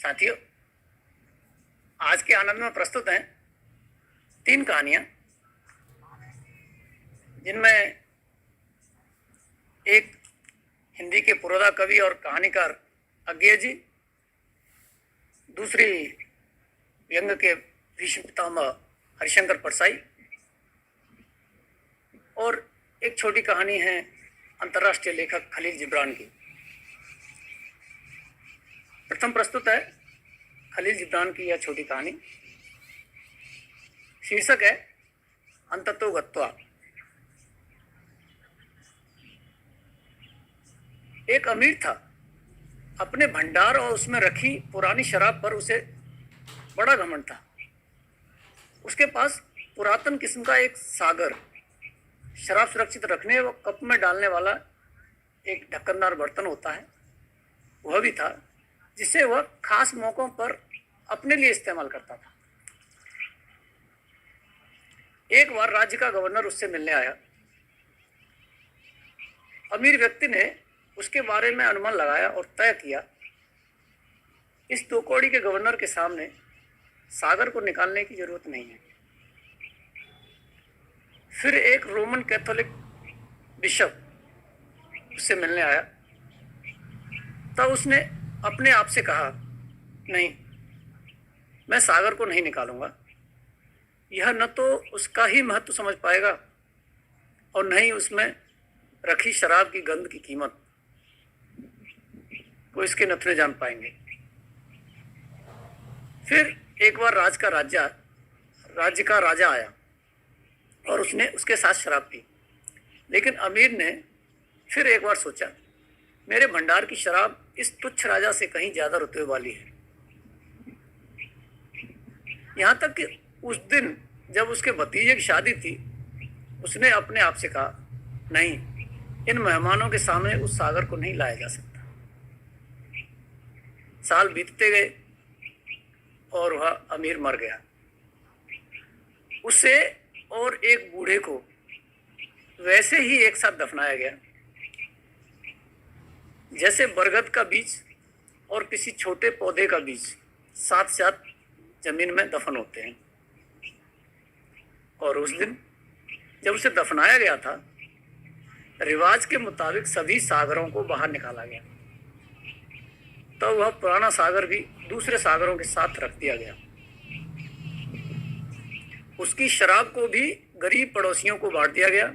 साथियों, आज के आनंद में प्रस्तुत हैं 3 कहानियां, जिनमें एक हिंदी के पुरोधा कवि और कहानीकार अज्ञेय जी, दूसरी व्यंग के भीष्म पितामह हरिशंकर परसाई और एक छोटी कहानी है अंतर्राष्ट्रीय लेखक खलील जिब्रान की। प्रथम प्रस्तुत है खलील जिब्रान की यह छोटी कहानी। शीर्षक है अंततो गत्वा। एक अमीर था। अपने भंडार और उसमें रखी पुरानी शराब पर उसे बड़ा घमंड था। उसके पास पुरातन किस्म का एक सागर, शराब सुरक्षित रखने व कप में डालने वाला एक ढक्कनदार बर्तन होता है, वह भी था, जिसे वह खास मौकों पर अपने लिए इस्तेमाल करता था। एक बार राज्य का गवर्नर उससे मिलने आया। अमीर व्यक्ति ने उसके बारे में अनुमान लगाया और तय किया, इस 2 कौड़ी के गवर्नर के सामने सागर को निकालने की जरूरत नहीं है। फिर एक रोमन कैथोलिक बिशप उससे मिलने आया। तब उसने अपने आप से कहा, नहीं, मैं सागर को नहीं निकालूंगा। यह न तो उसका ही महत्व समझ पाएगा और न ही उसमें रखी शराब की गंध की कीमत को इसके नथुने जान पाएंगे। फिर एक बार राज्य का राजा आया और उसने उसके साथ शराब पी। लेकिन अमीर ने फिर एक बार सोचा, मेरे भंडार की शराब इस तुच्छ राजा से कहीं ज्यादा रुतबे वाली है। यहां तक कि उस दिन जब उसके भतीजे की शादी थी, उसने अपने आप से कहा, नहीं, इन मेहमानों के सामने उस सागर को नहीं लाया जा सकता। साल बीतते गए और वह अमीर मर गया। उसे और एक बूढ़े को वैसे ही एक साथ दफनाया गया, जैसे बरगद का बीज और किसी छोटे पौधे का बीज साथ साथ जमीन में दफन होते हैं। और उस दिन जब उसे दफनाया गया था, रिवाज के मुताबिक सभी सागरों को बाहर निकाला गया। तो वह पुराना सागर भी दूसरे सागरों के साथ रख दिया गया। उसकी शराब को भी गरीब पड़ोसियों को बांट दिया गया।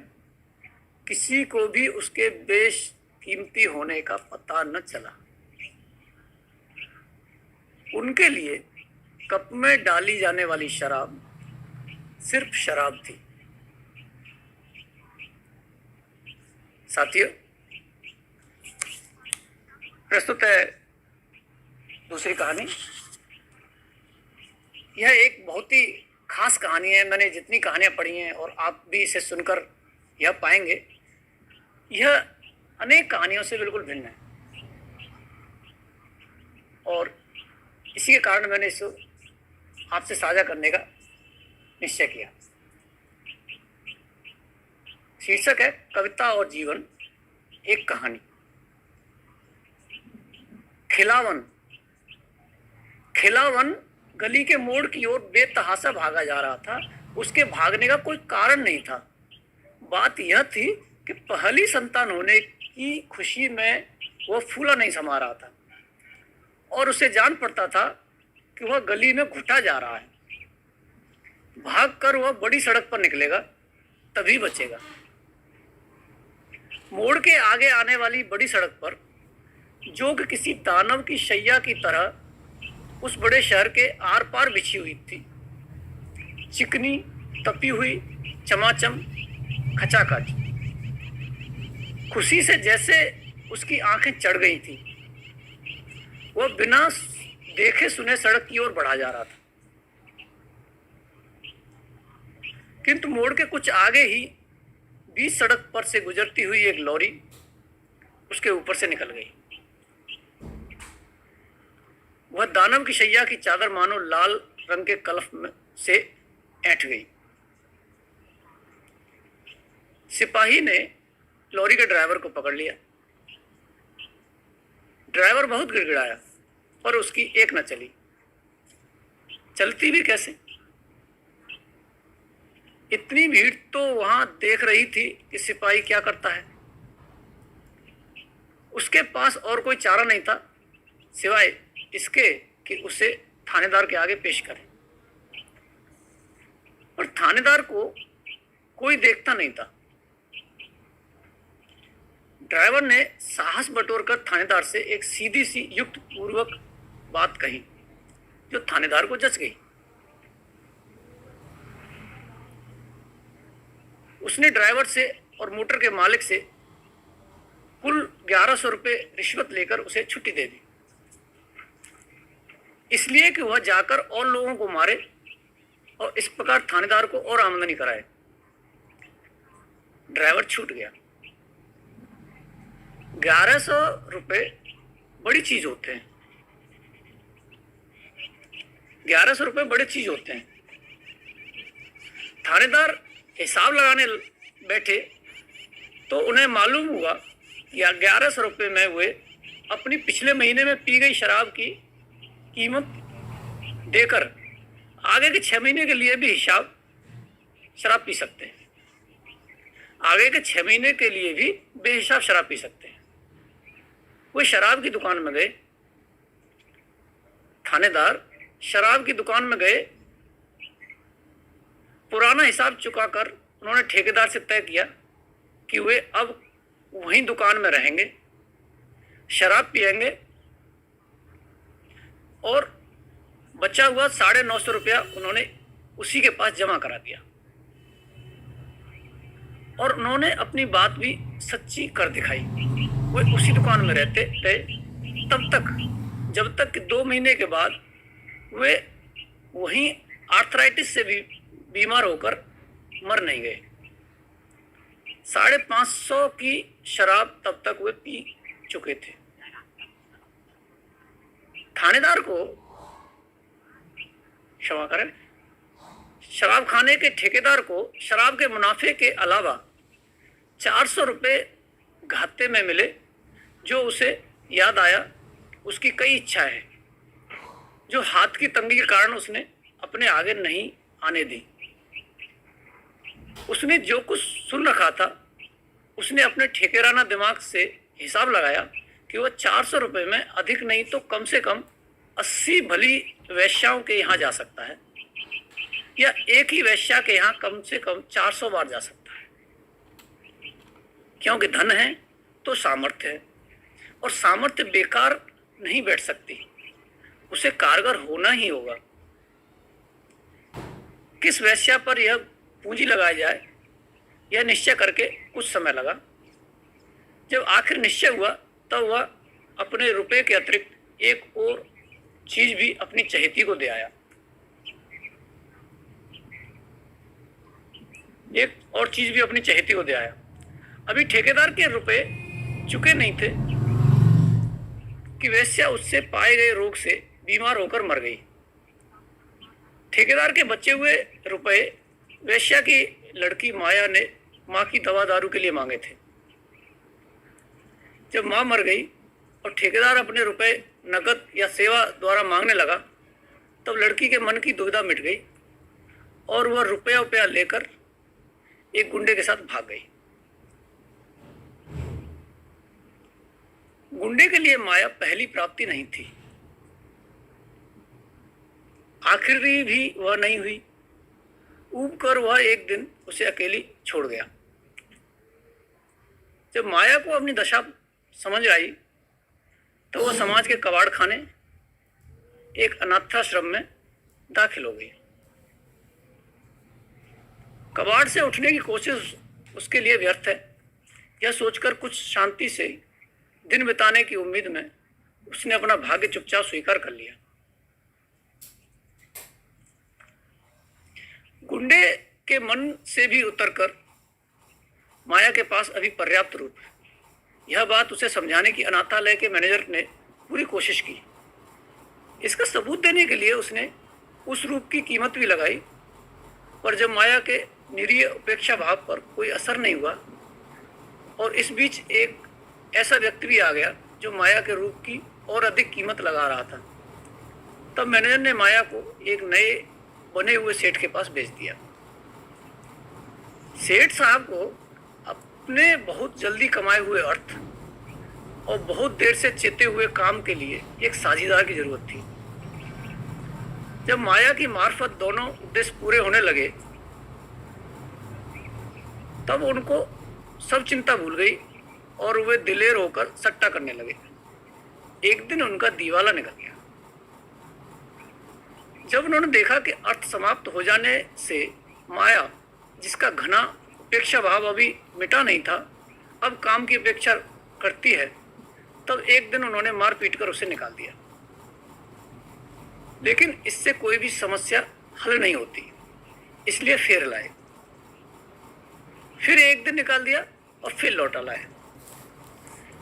किसी को भी उसके बेशकीमती होने का पता न चला। उनके लिए कप में डाली जाने वाली शराब सिर्फ शराब थी। साथियों, प्रस्तुत है दूसरी कहानी। यह एक बहुत ही खास कहानी है। मैंने जितनी कहानियां पढ़ी हैं और आप भी इसे सुनकर यह पाएंगे, यह अनेक कहानियों से बिल्कुल भिन्न है। और इसी के कारण मैंने इसे आपसे साझा करने का निश्चय किया। शीर्षक है कविता और जीवन, एक कहानी। खिलावन गली के मोड़ की ओर बेतहाशा भागा जा रहा था। उसके भागने का कोई कारण नहीं था। बात यह थी कि पहली संतान होने की खुशी में वह फूला नहीं समा रहा था और उसे जान पड़ता था कि वह गली में घुटा जा रहा है। भागकर वह बड़ी सड़क पर निकलेगा, तभी बचेगा। मोड़ के आगे आने वाली बड़ी सड़क पर, जो कि किसी दानव की शैया की तरह उस बड़े शहर के आर पार बिछी हुई थी, चिकनी, तपी हुई, चमाचम, खचाखच। खुशी से जैसे उसकी आंखें चढ़ गई थी। वह बिना देखे सुने सड़क की ओर बढ़ा जा रहा था। किंतु मोड़ के कुछ आगे ही बीच सड़क पर से गुजरती हुई एक लॉरी उसके ऊपर से निकल गई। वह दानव की शैया की चादर मानो लाल रंग के कलफ में से ऐंठ गई। सिपाही ने लॉरी के ड्राइवर को पकड़ लिया। ड्राइवर बहुत गिड़गिड़ाया पर उसकी एक न चली। चलती भी कैसे? इतनी भीड़ तो वहां देख रही थी कि सिपाही क्या करता है। उसके पास और कोई चारा नहीं था सिवाय इसके कि उसे थानेदार के आगे पेश करे। पर थानेदार को कोई देखता नहीं था। ड्राइवर ने साहस बटोरकर थानेदार से एक सीधी सी युक्त पूर्वक बात कही जो थानेदार को जच गई। उसने ड्राइवर से और मोटर के मालिक से कुल 1100 रुपये रिश्वत लेकर उसे छुट्टी दे दी, इसलिए कि वह जाकर और लोगों को मारे और इस प्रकार थानेदार को और आमदनी कराए। ड्राइवर छूट गया। 1100 रुपये बड़ी चीज होते हैं। 1100 रुपये बड़ी चीज होते हैं। थानेदार हिसाब लगाने बैठे तो उन्हें मालूम हुआ कि 1100 रुपये में वे अपनी पिछले महीने में पी गई शराब की कीमत देकर आगे के 6 महीने के लिए भी हिसाब शराब पी सकते हैं। आगे के 6 महीने के लिए भी बेहिसाब शराब पी सकते हैं। वे शराब की दुकान में गए। थानेदार शराब की दुकान में गए। पुराना हिसाब चुकाकर उन्होंने ठेकेदार से तय किया कि वे अब वहीं दुकान में रहेंगे, शराब पिएंगे और बचा हुआ 950 रुपया उन्होंने उसी के पास जमा करा दिया और उन्होंने अपनी बात भी सच्ची कर दिखाई। वे उसी दुकान में रहते थे तब तक जब तक कि 2 महीने के बाद वे वहीं आर्थराइटिस से भी बीमार होकर मर नहीं गए। 550 की शराब तब तक वे पी चुके थे। थानेदार को क्षमा करें, शराब खाने के ठेकेदार को शराब के मुनाफे के अलावा 400 रुपये घाटे में मिले, जो उसे याद आया उसकी कई इच्छाएं हैं जो हाथ की तंगी के कारण उसने अपने आगे नहीं आने दी। उसने जो कुछ सुन रखा था उसने अपने ठेकेराना दिमाग से हिसाब लगाया कि वह 400 रुपये में अधिक नहीं तो कम से कम 80 भली वैश्याओं के यहाँ जा सकता है या एक ही वैश्या के यहाँ कम से कम 400 बार जा सकता है। क्योंकि धन है तो सामर्थ्य है और सामर्थ्य बेकार नहीं बैठ सकती, उसे कारगर होना ही होगा। किस वैश्या पर यह पूंजी लगाई जाए यह निश्चय करके कुछ समय लगा। जब आखिर निश्चय हुआ तब वह अपने रुपए के अतिरिक्त एक और चीज भी अपनी चहेती को दे आया। अभी ठेकेदार के रुपए चुके नहीं थे कि वेश्या उससे पाए गए रोग से बीमार होकर मर गई। ठेकेदार के बचे हुए रुपए वेश्या की लड़की माया ने माँ की दवा दारू के लिए मांगे थे। जब माँ मर गई और ठेकेदार अपने रुपए नकद या सेवा द्वारा मांगने लगा तब लड़की के मन की दुविधा मिट गई और वह रुपया लेकर एक गुंडे के साथ भाग गई। गुंडे के लिए माया पहली प्राप्ति नहीं थी, आखिरी भी वह नहीं हुई। ऊब कर वह एक दिन उसे अकेली छोड़ गया। जब माया को अपनी दशा समझ आई तो वह समाज के कबाड़ खाने एक अनाथाश्रम में दाखिल हो गई। कबाड़ से उठने की कोशिश उसके लिए व्यर्थ है, यह सोचकर कुछ शांति से दिन बिताने की उम्मीद में उसने अपना भाग्य चुपचाप स्वीकार कर लिया। गुंडे के मन से भी उतरकर माया के पास अभी पर्याप्त रूप है, यह बात उसे समझाने की अनाथालय के मैनेजर ने पूरी कोशिश की। इसका सबूत देने के लिए उसने उस रूप की कीमत भी लगाई, पर जब माया के निरीह उपेक्षा भाव पर कोई असर नहीं हुआ और इस बीच एक ऐसा व्यक्ति भी आ गया जो माया के रूप की और अधिक कीमत लगा रहा था। तब मैनेजर ने माया को एक नए बने हुए सेठ के पास भेज दिया। सेठ साहब को अपने बहुत जल्दी कमाए हुए अर्थ और बहुत देर से चेते हुए काम के लिए एक साझीदार की जरूरत थी। जब माया की मार्फत दोनों उद्देश्य पूरे होने लगे तब उनको सब चिंता भूल गई और वे दिलेर होकर सट्टा करने लगे। एक दिन उनका दिवाला निकल गया। जब उन्होंने देखा कि अर्थ समाप्त हो जाने से माया, जिसका घना उपेक्षा भाव अभी मिटा नहीं था, अब काम की अपेक्षा करती है, तब एक दिन उन्होंने मार पीट कर उसे निकाल दिया। लेकिन इससे कोई भी समस्या हल नहीं होती, इसलिए फिर लाए। फिर एक दिन निकाल दिया और फिर लौटा लाए।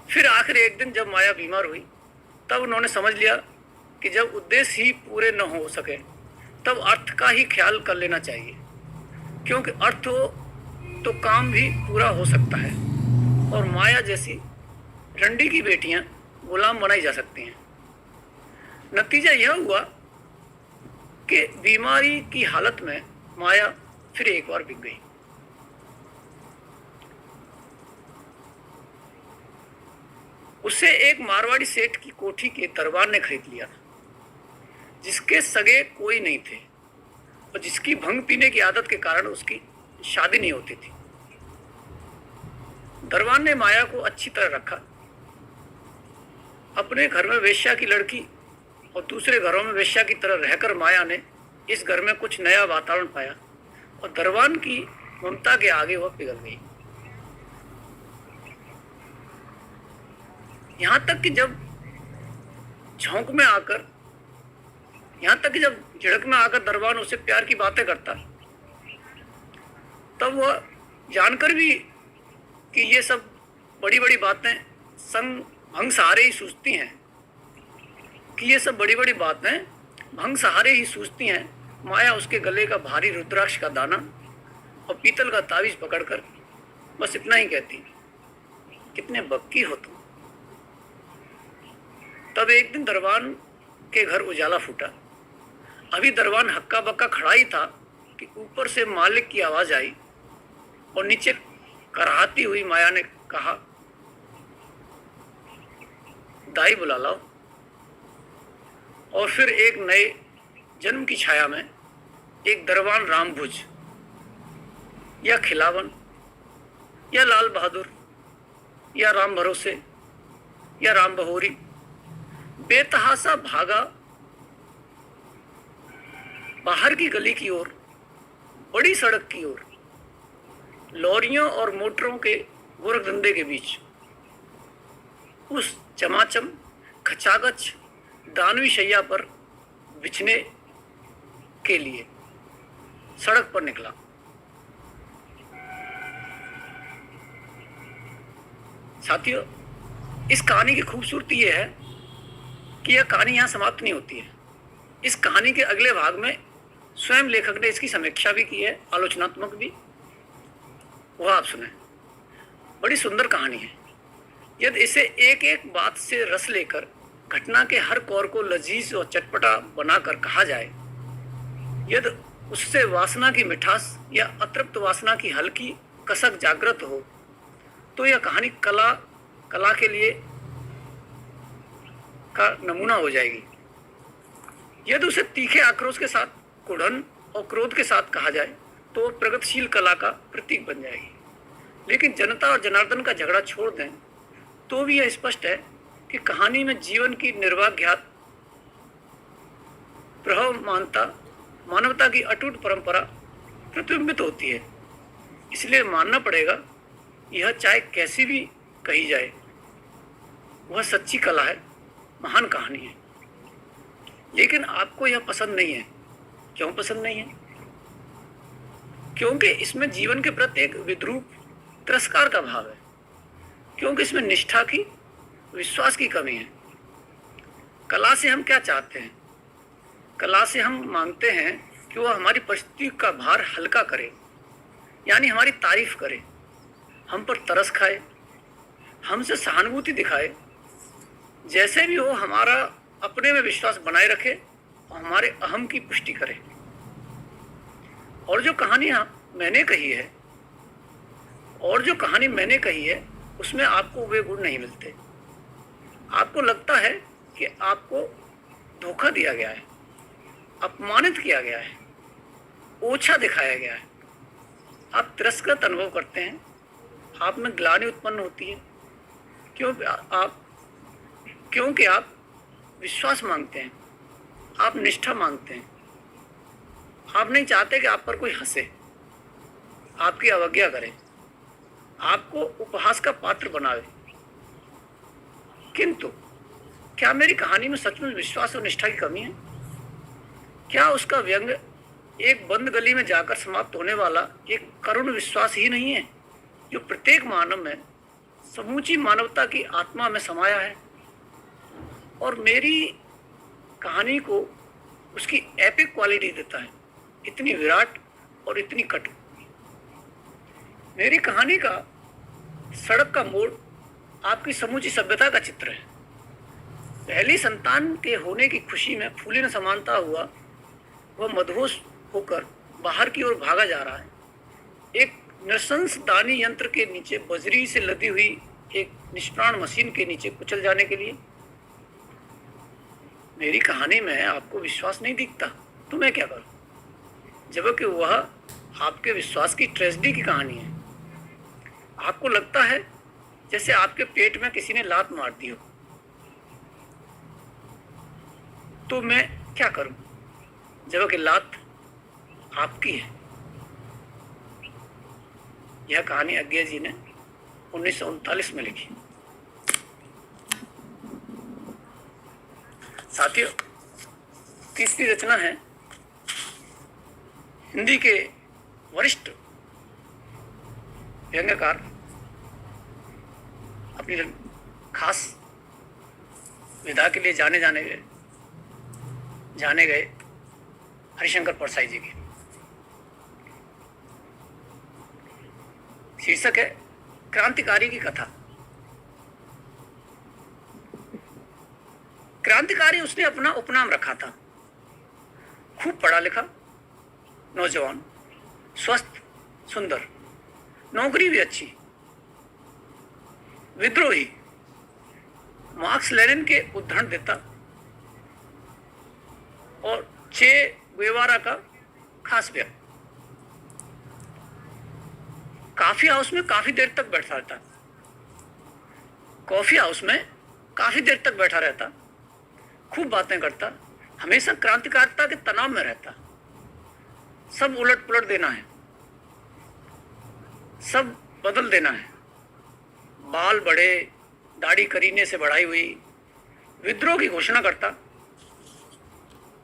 फिर आखिर एक दिन जब माया बीमार हुई तब उन्होंने समझ लिया कि जब उद्देश्य ही पूरे न हो सके तब अर्थ का ही ख्याल कर लेना चाहिए, क्योंकि अर्थ हो तो काम भी पूरा हो सकता है और माया जैसी रंडी की बेटियां गुलाम बनाई जा सकती हैं। नतीजा यह हुआ कि बीमारी की हालत में माया फिर एक बार बिक गई। उसे एक मारवाड़ी सेठ की कोठी के दरबार ने खरीद लिया था, जिसके सगे कोई नहीं थे और जिसकी भंग पीने की आदत के कारण उसकी शादी नहीं होती थी। दरबार ने माया को अच्छी तरह रखा। अपने घर में वेश्या की लड़की और दूसरे घरों में वेश्या की तरह रहकर माया ने इस घर में कुछ नया वातावरण पाया और दरबार की ममता के आगे वह पिघल गई। यहाँ तक कि जब झोंक में आकर जब झिड़क में आकर दरबार उससे प्यार की बातें करता, तब वह जानकर भी कि ये सब बड़ी बड़ी बातें भंग सहारे ही सूझती हैं, माया उसके गले का भारी रुद्राक्ष का दाना और पीतल का तावीज पकड़कर बस इतना ही कहती, कितने बक्की हो तुम। तब एक दिन दरबान के घर उजाला फूटा। अभी दरबान हक्का बक्का खड़ा ही था कि ऊपर से मालिक की आवाज आई और नीचे कराहती हुई माया ने कहा, दाई बुला लाओ। और फिर एक नए जन्म की छाया में एक दरबान रामभुज या खिलावन या लाल बहादुर या राम भरोसे या राम बहोरी बेतहासा भागा बाहर की गली की ओर, बड़ी सड़क की ओर, लॉरियों और मोटरों के गोरखधंधे के बीच। उस चमाचम खचाखच दानवी शैया पर बिछने के लिए सड़क पर निकला। साथियों, इस कहानी की खूबसूरती यह है कि यह कहानी यहाँ समाप्त नहीं होती है। इस कहानी के अगले भाग में स्वयं लेखक ने इसकी समीक्षा भी की है, आलोचनात्मक भी, वह आप सुने। बड़ी सुंदर कहानी है। यदि इसे एक एक बात से रस लेकर घटना के हर कौर को लजीज और चटपटा बनाकर कहा जाए, यदि उससे वासना की मिठास या अतृप्त वासना की हल्की कसक जागृत हो, तो यह कहानी कला के लिए का नमूना हो जाएगी। यदि उसे तीखे आक्रोश के साथ, कुढ़न और क्रोध के साथ कहा जाए तो वह प्रगतिशील कला का प्रतीक बन जाएगी। लेकिन जनता और जनार्दन का झगड़ा छोड़ दें तो भी यह स्पष्ट है कि कहानी में जीवन की निर्वाघात मानवता की अटूट परंपरा प्रतिबिंबित होती है। इसलिए मानना पड़ेगा, यह चाहे कैसी भी कही जाए, वह सच्ची कला है, महान कहानी है। लेकिन आपको यह पसंद नहीं है। क्यों पसंद नहीं है? क्योंकि इसमें जीवन के प्रति एक विद्रूप तिरस्कार का भाव है, क्योंकि इसमें निष्ठा की, विश्वास की कमी है। कला से हम क्या चाहते हैं? कला से हम मांगते हैं कि वह हमारी परिस्थिति का भार हल्का करे, यानी हमारी तारीफ करे, हम पर तरस खाए, हमसे सहानुभूति दिखाए, जैसे भी हो हमारा अपने में विश्वास बनाए रखे और हमारे अहम की पुष्टि करे। और जो कहानी मैंने कही है उसमें आपको वे गुण नहीं मिलते। आपको लगता है कि आपको धोखा दिया गया है, अपमानित किया गया है, ओछा दिखाया गया है। आप तिरस्कृत अनुभव करते हैं, आप में ग्लानि उत्पन्न होती है क्योंकि आप विश्वास मांगते हैं, आप निष्ठा मांगते हैं। आप नहीं चाहते कि आप पर कोई हंसे, आपकी अवज्ञा करे, आपको उपहास का पात्र बनावे। किंतु क्या मेरी कहानी में सचमुच विश्वास और निष्ठा की कमी है? क्या उसका व्यंग एक बंद गली में जाकर समाप्त होने वाला एक करुण विश्वास ही नहीं है जो प्रत्येक मानव में, समूची मानवता की आत्मा में समाया है और मेरी कहानी को उसकी एपिक क्वालिटी देता है, इतनी विराट और इतनी कटु। मेरी कहानी का सड़क का मोड़ आपकी समूची सभ्यता का चित्र है। पहली संतान के होने की खुशी में फूली न समानता हुआ वह मदहोश होकर बाहर की ओर भागा जा रहा है, एक नृशंस दानी यंत्र के नीचे, बजरी से लदी हुई एक निष्प्राण मशीन के नीचे कुचल जाने के लिए। मेरी कहानी में आपको विश्वास नहीं दिखता तो मैं क्या करूं, जबकि वह आपके विश्वास की ट्रेजेडी की कहानी है। आपको लगता है जैसे आपके पेट में किसी ने लात मार दी हो, तो मैं क्या करूं, जबकि लात आपकी है। यह कहानी अज्ञे जी ने 1939 में लिखी। साथियों, तीसरी रचना है हिंदी के वरिष्ठ व्यंग्यकार, अपनी खास विधा के लिए जाने गए हरिशंकर परसाई जी की। शीर्षक है क्रांतिकारी की कथा। क्रांतिकारी उसने अपना उपनाम रखा था। खूब पढ़ा लिखा नौजवान, स्वस्थ, सुंदर, नौकरी भी अच्छी, विद्रोही, मार्क्स लेनिन के उद्धरण देता और चे गुएवारा का खास व्यक्ति। कॉफी हाउस में काफी देर तक बैठा रहता, खूब बातें करता, हमेशा क्रांतिकारिता के तनाव में रहता। सब उलट पुलट देना है, सब बदल देना है। बाल बड़े, दाढ़ी करीने से बढ़ाई हुई, विद्रोह की घोषणा करता,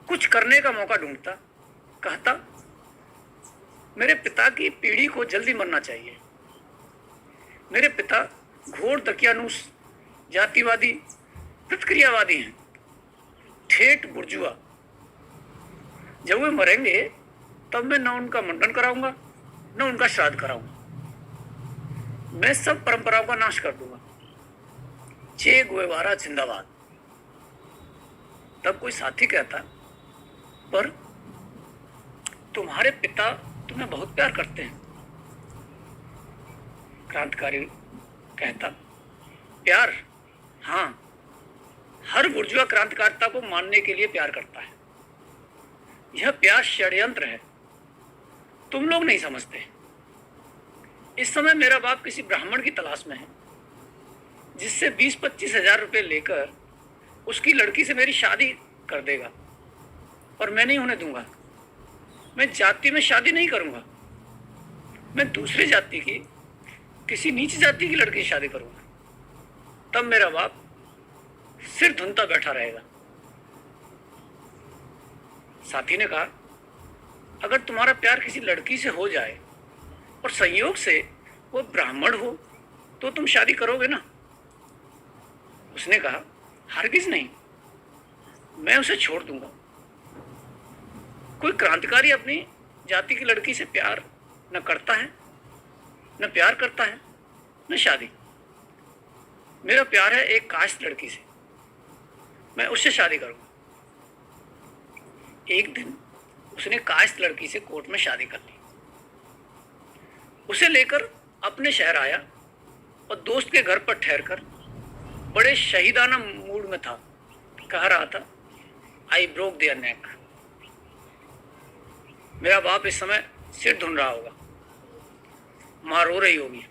कुछ करने का मौका ढूंढता, कहता मेरे पिता की पीढ़ी को जल्दी मरना चाहिए। मेरे पिता घोर दकियानूस, जातिवादी, प्रतिक्रियावादी हैं, ठेठ बुर्जुआ। जब वे मरेंगे तब मैं न उनका मुंडन कराऊंगा न उनका श्राद्ध कराऊंगा, मैं सब परंपराओं का नाश कर दूंगा। चे गुएवारा जिंदाबाद। तब कोई साथी कहता, पर तुम्हारे पिता तुम्हें बहुत प्यार करते हैं। क्रांतिकारी कहता, प्यार? हाँ, हर बुर्जुआ क्रांतिकारिता को मानने के लिए प्यार करता है। यह प्यार षड्यंत्र है, तुम लोग नहीं समझते। इस समय मेरा बाप किसी ब्राह्मण की तलाश में है जिससे 20-25 हजार रुपये लेकर उसकी लड़की से मेरी शादी कर देगा, और मैं नहीं होने दूंगा। मैं जाति में शादी नहीं करूंगा, मैं दूसरी जाति की, किसी नीची जाति की लड़की से शादी करूंगा। तब मेरा बाप सिर धुनता बैठा रहेगा। साथी ने कहा, अगर तुम्हारा प्यार किसी लड़की से हो जाए और संयोग से वो ब्राह्मण हो तो तुम शादी करोगे ना? उसने कहा, हरगिज नहीं, मैं उसे छोड़ दूंगा। कोई क्रांतिकारी अपनी जाति की लड़की से प्यार न करता है, न प्यार करता है, न शादी। मेरा प्यार है एक कास्ट लड़की से मैं उससे शादी करूंगा। एक दिन उसने कायस्थ लड़की से कोर्ट में शादी कर ली। उसे लेकर अपने शहर आया और दोस्त के घर पर ठहरकर बड़े शहीदाना मूड में था। कह रहा था, आई ब्रोक देयर नेक। मेरा बाप इस समय सिर धुन रहा होगा, माँ रो रही होगी,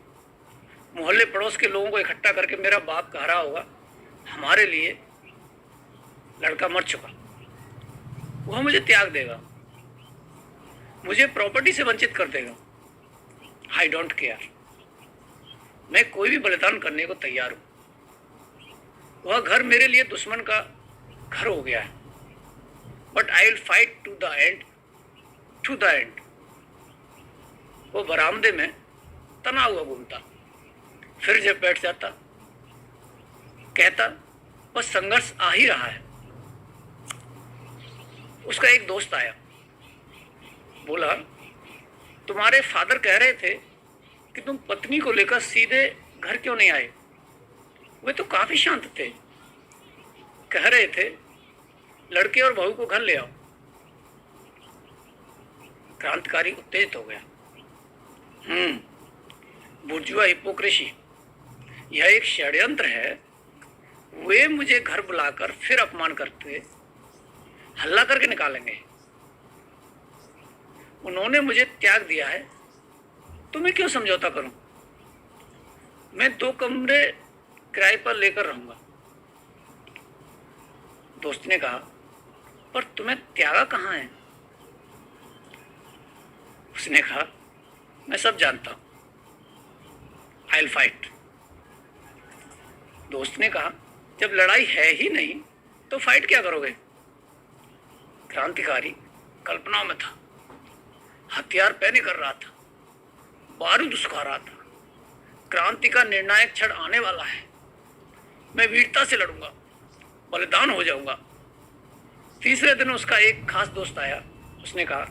मोहल्ले पड़ोस के लोगों को इकट्ठा करके मेरा बाप कह रहा होगा, हमारे लिए लड़का मर चुका, वह मुझे त्याग देगा, मुझे प्रॉपर्टी से वंचित कर देगा। आई डोंट केयर, मैं कोई भी बलिदान करने को तैयार हूं। वह घर मेरे लिए दुश्मन का घर हो गया है, but I will fight to the end, to the end. वो बरामदे में तना हुआ घूमता, फिर जब बैठ जाता कहता, बस संघर्ष आ ही रहा है। उसका एक दोस्त आया, बोला, तुम्हारे फादर कह रहे थे कि तुम पत्नी को लेकर सीधे घर क्यों नहीं आए? वे तो काफी शांत थे, कह रहे थे लड़के और बहू को घर ले आओ। क्रांतिकारी उत्तेजित हो गया। बुर्जुआ हिपोक्रेसी, यह एक षड्यंत्र है। वे मुझे घर बुलाकर फिर अपमान करते, हल्ला करके निकालेंगे। उन्होंने मुझे त्याग दिया है तो मैं क्यों समझौता करूं? मैं 2 कमरे किराए पर लेकर रहूंगा। दोस्त ने कहा, पर तुम्हें त्यागा कहां है? उसने कहा, मैं सब जानता हूं, आई विल फाइट। दोस्त ने कहा, जब लड़ाई है ही नहीं तो फाइट क्या करोगे? क्रांतिकारी कल्पनाओं में था, हथियार पहने कर रहा था, बारूद उस्का रहा था। क्रांति का निर्णायक क्षण आने वाला है, मैं वीरता से लड़ूंगा, बलिदान हो जाऊंगा। तीसरे दिन उसका एक खास दोस्त आया। उसने कहा,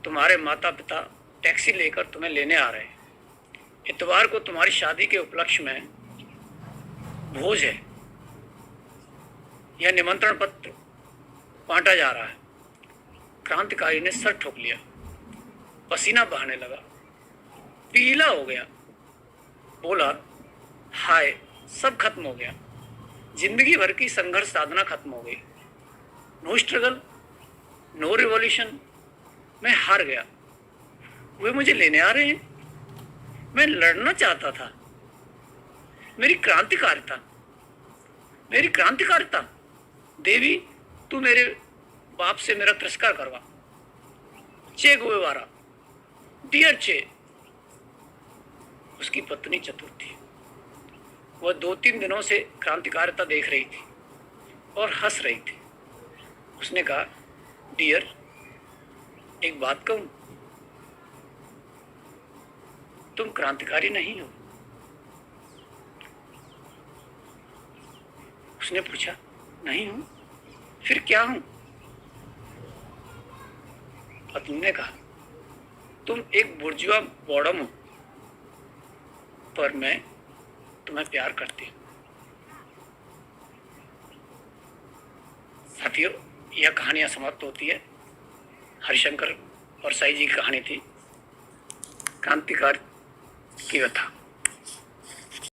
तुम्हारे माता पिता टैक्सी लेकर तुम्हें लेने आ रहे हैं। इतवार को तुम्हारी शादी के उपलक्ष्य में भोज है। यह निमंत्रण पत्र बांटा जा रहा है। क्रांतिकारी ने सर ठोक लिया, पसीना बहाने लगा, पीला हो गया। बोला, हाय, सब खत्म हो गया, जिंदगी भर की संघर्ष साधना खत्म हो गई। नो स्ट्रगल, नो रिवॉल्यूशन, मैं हार गया। वे मुझे लेने आ रहे हैं, मैं लड़ना चाहता था। मेरी क्रांतिकारिता, मेरी क्रांतिकारिता। देवी, तू मेरे बाप से मेरा तिरस्कार करवा। चे गुवेवारा, डियर चे। उसकी पत्नी चतुर थी। वह 2-3 दिनों से क्रांतिकारिता देख रही थी और हंस रही थी। उसने कहा, डियर, एक बात कहूं, तुम क्रांतिकारी नहीं हो। उसने पूछा, नहीं हूं, फिर क्या हूं? पत्नी ने कहा, तुम एक बुर्जुआ बॉडम हो, पर मैं तुम्हें प्यार करती हूं। साथियों, यह कहानियां समाप्त होती है। हरिशंकर और साई जी की कहानी थी क्रांतिकारी की व्यथा।